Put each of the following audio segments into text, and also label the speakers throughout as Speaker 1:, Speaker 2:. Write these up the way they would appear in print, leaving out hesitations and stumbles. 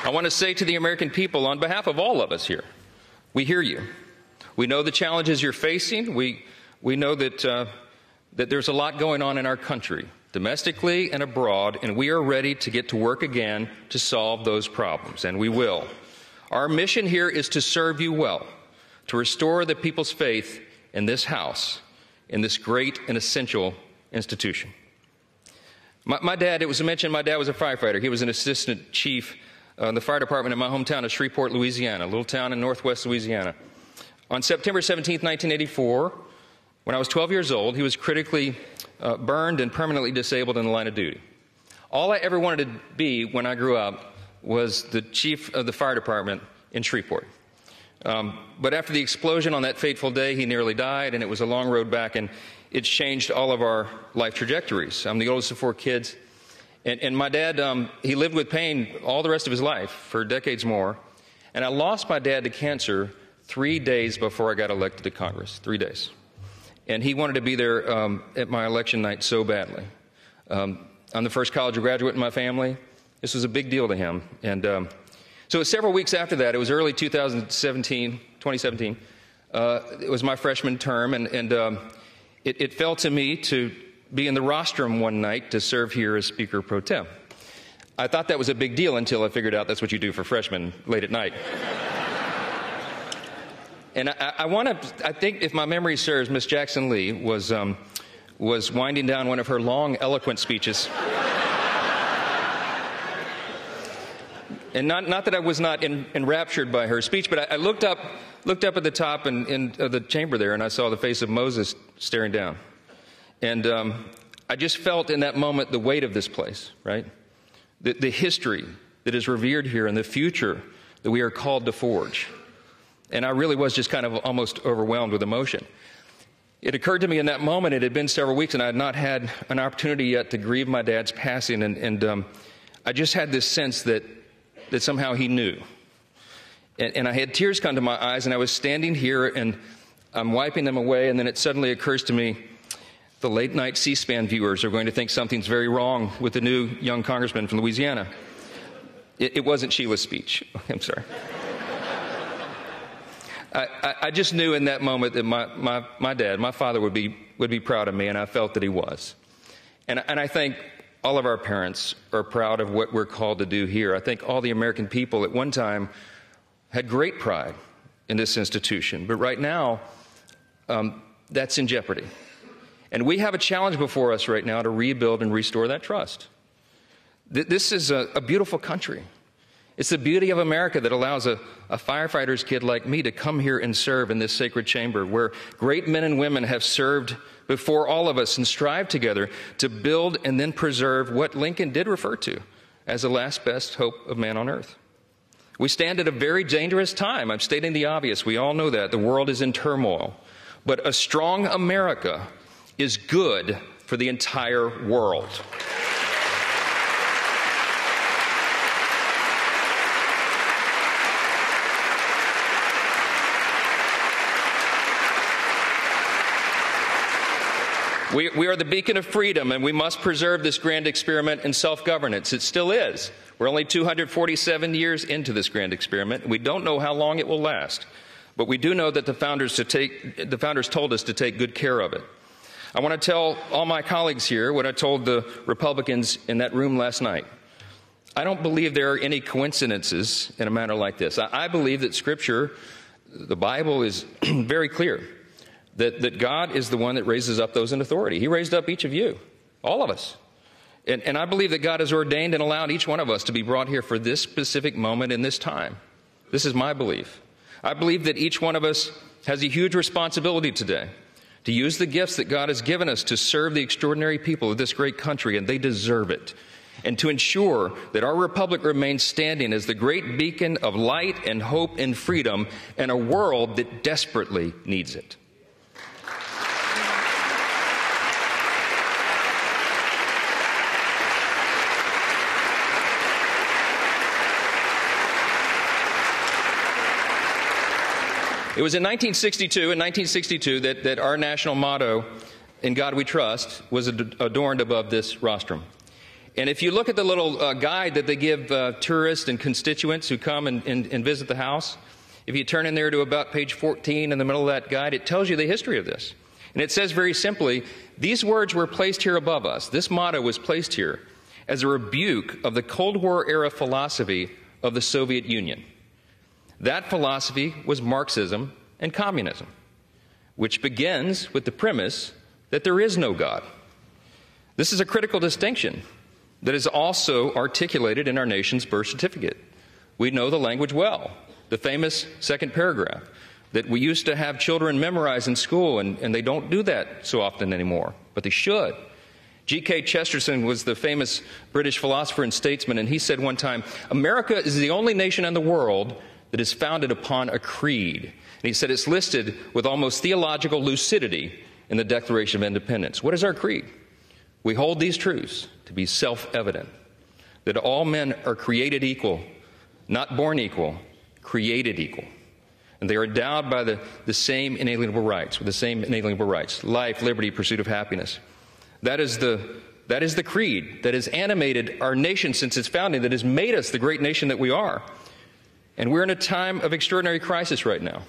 Speaker 1: I want to say to the American people, on behalf of all of us here, we hear you. We know the challenges you're facing. We know that there's a lot going on in our country, domestically and abroad, and we are ready to get to work again to solve those problems, and we will. Our mission here is to serve you well, to restore the people's faith in this House, in this great and essential institution. My dad, it was mentioned, my dad was a firefighter. He was an assistant chief in the fire department in my hometown of Shreveport, Louisiana, a little town in northwest Louisiana. On September 17, 1984, when I was 12 years old, he was critically burned and permanently disabled in the line of duty. All I ever wanted to be when I grew up was the chief of the fire department in Shreveport. But after the explosion on that fateful day, he nearly died, and it was a long road back, and it's changed all of our life trajectories. I'm the oldest of 4 kids, and my dad, he lived with pain all the rest of his life for decades more, and I lost my dad to cancer 3 days before I got elected to Congress, 3 days. And he wanted to be there at my election night so badly. I'm the first college graduate in my family. This was a big deal to him. And so it was several weeks after that. It was early 2017. It was my freshman term, and it fell to me to be in the rostrum one night to serve here as Speaker Pro Tem. I thought that was a big deal until I figured out that's what you do for freshmen late at night. And I think if my memory serves, Miss Jackson Lee was winding down one of her long, eloquent speeches. And not that I was not enraptured by her speech, but I looked up at the top of the chamber there, and I saw the face of Moses staring down. And I just felt in that moment the weight of this place, right? The history that is revered here and the future that we are called to forge. And I really was just kind of almost overwhelmed with emotion. It occurred to me in that moment, it had been several weeks, and I had not had an opportunity yet to grieve my dad's passing, and I just had this sense that somehow he knew. And I had tears come to my eyes, and I was standing here, and I'm wiping them away, and then it suddenly occurs to me, the late-night C-SPAN viewers are going to think something's very wrong with the new young congressman from Louisiana. It wasn't Sheila's speech. I'm sorry. I just knew in that moment that my dad, my father, would be proud of me, and I felt that he was. And I think all of our parents are proud of what we're called to do here. I think all the American people at one time had great pride in this institution, but right now that's in jeopardy. And we have a challenge before us right now to rebuild and restore that trust. This is a beautiful country. It's the beauty of America that allows a firefighter's kid like me to come here and serve in this sacred chamber where great men and women have served before all of us and strive together to build and then preserve what Lincoln did refer to as the last best hope of man on earth. We stand at a very dangerous time. I'm stating the obvious. We all know that. The world is in turmoil. But a strong America is good for the entire world. We are the beacon of freedom, and we must preserve this grand experiment in self-governance. It still is. We're only 247 years into this grand experiment, and we don't know how long it will last. But we do know that the founders told us to take good care of it. I want to tell all my colleagues here what I told the Republicans in that room last night. I don't believe there are any coincidences in a matter like this. I believe that Scripture, the Bible, is very clear. That God is the one that raises up those in authority. He raised up each of you, all of us. And I believe that God has ordained and allowed each one of us to be brought here for this specific moment in this time. This is my belief. I believe that each one of us has a huge responsibility today to use the gifts that God has given us to serve the extraordinary people of this great country, and they deserve it. And to ensure that our republic remains standing as the great beacon of light and hope and freedom in a world that desperately needs it. It was in 1962 that our national motto, "In God We Trust," was adorned above this rostrum. And if you look at the little guide that they give tourists and constituents who come and visit the house, if you turn in there to about page 14 in the middle of that guide, it tells you the history of this. And it says very simply, these words were placed here above us. This motto was placed here as a rebuke of the Cold War era philosophy of the Soviet Union. That philosophy was Marxism and communism, which begins with the premise that there is no God. This is a critical distinction that is also articulated in our nation's birth certificate. We know the language well, the famous second paragraph that we used to have children memorize in school, and they don't do that so often anymore, but they should. G.K. Chesterton was the famous British philosopher and statesman, and he said one time, America is the only nation in the world that is founded upon a creed. And he said it's listed with almost theological lucidity in the Declaration of Independence. What is our creed? We hold these truths to be self-evident, that all men are created equal, not born equal, created equal. And they are endowed by the same inalienable rights, with the same inalienable rights, life, liberty, pursuit of happiness. That is the creed that has animated our nation since its founding, that has made us the great nation that we are. And we're in a time of extraordinary crisis right now.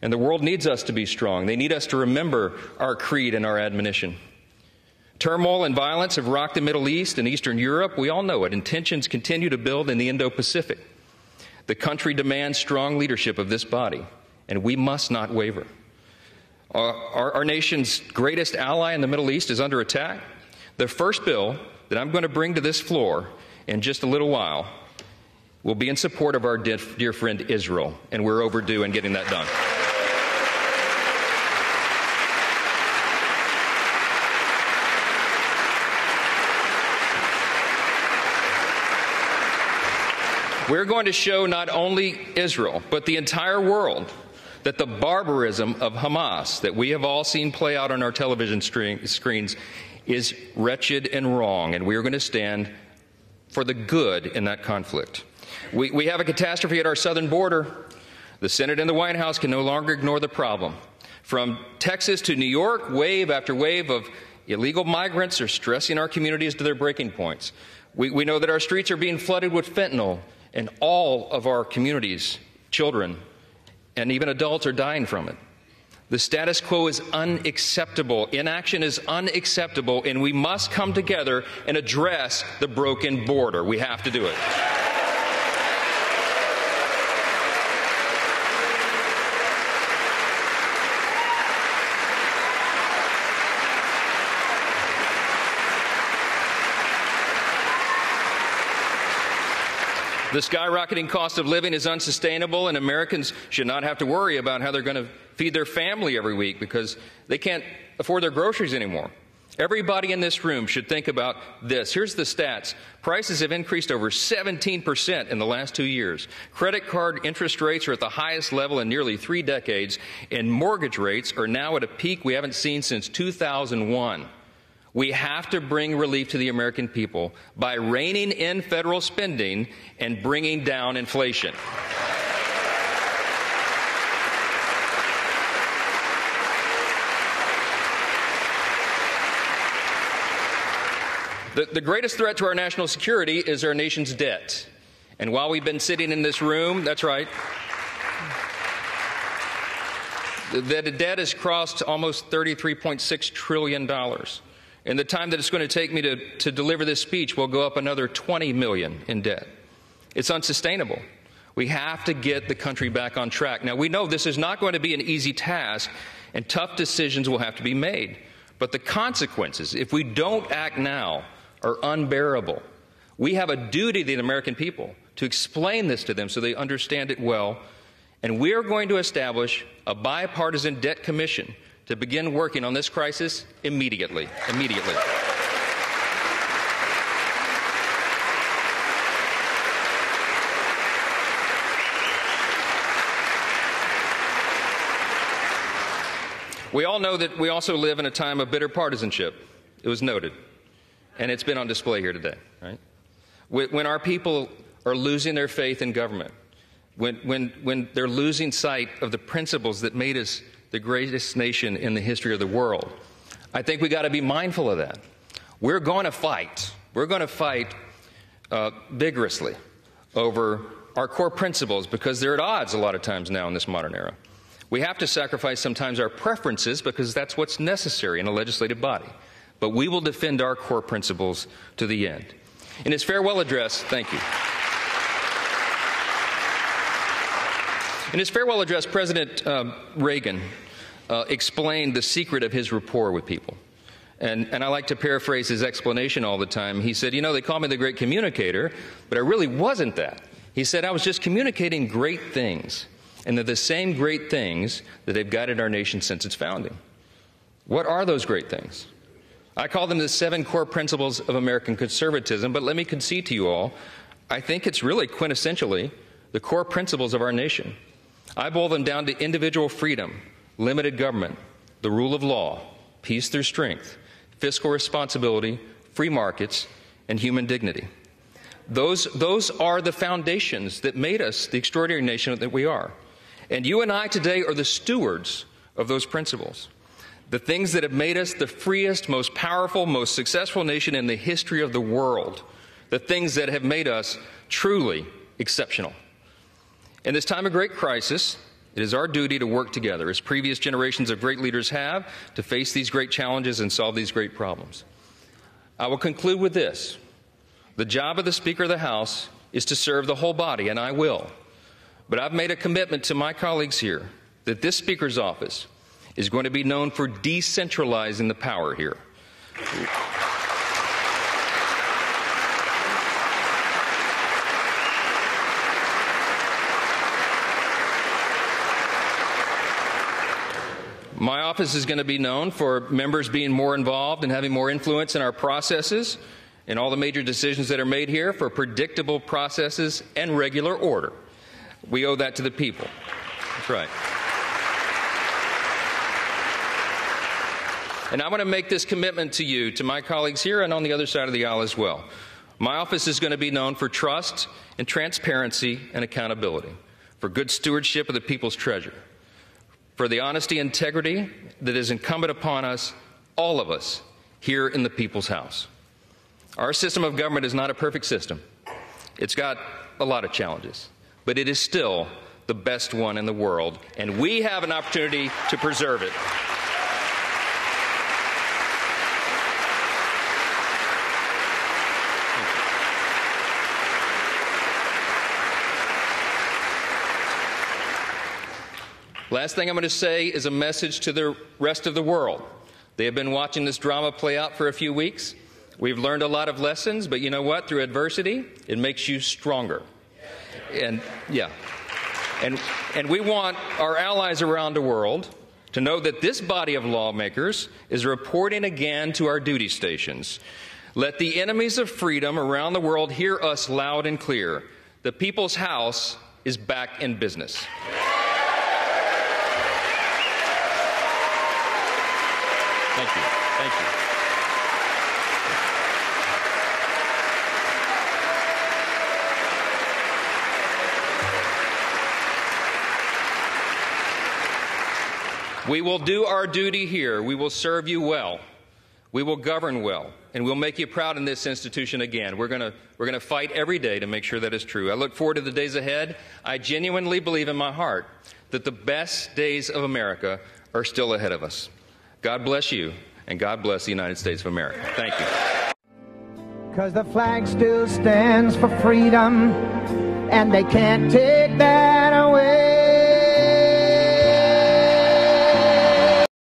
Speaker 1: And the world needs us to be strong. They need us to remember our creed and our admonition. Turmoil and violence have rocked the Middle East and Eastern Europe. We all know it. And tensions continue to build in the Indo-Pacific. The country demands strong leadership of this body, and we must not waver. Our nation's greatest ally in the Middle East is under attack. The first bill that I'm going to bring to this floor in just a little while will be in support of our dear friend Israel, and we're overdue in getting that done. We're going to show not only Israel, but the entire world that the barbarism of Hamas that we have all seen play out on our television screens is wretched and wrong, and we are going to stand for the good in that conflict. We have a catastrophe at our southern border. The Senate and the White House can no longer ignore the problem. From Texas to New York, wave after wave of illegal migrants are stressing our communities to their breaking points. We know that our streets are being flooded with fentanyl, and all of our communities, children, and even adults are dying from it. The status quo is unacceptable. Inaction is unacceptable, and we must come together and address the broken border. We have to do it. The skyrocketing cost of living is unsustainable, and Americans should not have to worry about how they're going to feed their family every week because they can't afford their groceries anymore. Everybody in this room should think about this. Here's the stats. Prices have increased over 17% in the last 2 years. Credit card interest rates are at the highest level in nearly 3 decades, and mortgage rates are now at a peak we haven't seen since 2001. We have to bring relief to the American people by reining in federal spending and bringing down inflation. The greatest threat to our national security is our nation's debt. And while we've been sitting in this room, that's right, the debt has crossed almost $33.6 trillion. In the time that it's going to take me to deliver this speech, we'll go up another $20 million in debt. It's unsustainable. We have to get the country back on track. Now, we know this is not going to be an easy task, and tough decisions will have to be made. But the consequences, if we don't act now, are unbearable. We have a duty to the American people to explain this to them so they understand it well. And we are going to establish a bipartisan debt commission to begin working on this crisis immediately. We all know that we also live in a time of bitter partisanship. It was noted, and it's been on display here today, right? When our people are losing their faith in government, when they're losing sight of the principles that made us the greatest nation in the history of the world, I think we got to be mindful of that. We're going to fight. We're going to fight vigorously over our core principles because they're at odds a lot of times now in this modern era. We have to sacrifice sometimes our preferences because that's what's necessary in a legislative body. But we will defend our core principles to the end. In his farewell address, thank you. In his farewell address, President Reagan explained the secret of his rapport with people. And I like to paraphrase his explanation all the time. He said, you know, they call me the great communicator, but I really wasn't that. He said, I was just communicating great things. And they're the same great things that have guided our nation since its founding. What are those great things? I call them the 7 core principles of American conservatism, but let me concede to you all, I think it's really quintessentially the core principles of our nation. I boil them down to individual freedom, limited government, the rule of law, peace through strength, fiscal responsibility, free markets, and human dignity. Those are the foundations that made us the extraordinary nation that we are. And you and I today are the stewards of those principles. The things that have made us the freest, most powerful, most successful nation in the history of the world. The things that have made us truly exceptional. In this time of great crisis, it is our duty to work together, as previous generations of great leaders have, to face these great challenges and solve these great problems. I will conclude with this. The job of the Speaker of the House is to serve the whole body, and I will. But I've made a commitment to my colleagues here that this Speaker's office is going to be known for decentralizing the power here. My office is going to be known for members being more involved and having more influence in our processes and all the major decisions that are made here, for predictable processes and regular order. We owe that to the people. That's right. And I want to make this commitment to you, to my colleagues here and on the other side of the aisle as well. My office is going to be known for trust and transparency and accountability, for good stewardship of the people's treasure, for the honesty and integrity that is incumbent upon us, all of us, here in the people's house. Our system of government is not a perfect system. It's got a lot of challenges, but it is still the best one in the world, and we have an opportunity to preserve it. Last thing I'm going to say is a message to the rest of the world. They have been watching this drama play out for a few weeks. We've learned a lot of lessons, but you know what? Through adversity, it makes you stronger. And we want our allies around the world to know that this body of lawmakers is reporting again to our duty stations. Let the enemies of freedom around the world hear us loud and clear. The People's House is back in business. Thank you. Thank you. We will do our duty here. We will serve you well. We will govern well, and we'll make you proud in this institution again. We're going to fight every day to make sure that is true. I look forward to the days ahead. I genuinely believe in my heart that the best days of America are still ahead of us. God bless you, and God bless the United States of America. Thank you.
Speaker 2: 'Cause the flag still stands for freedom, and they can't take that away.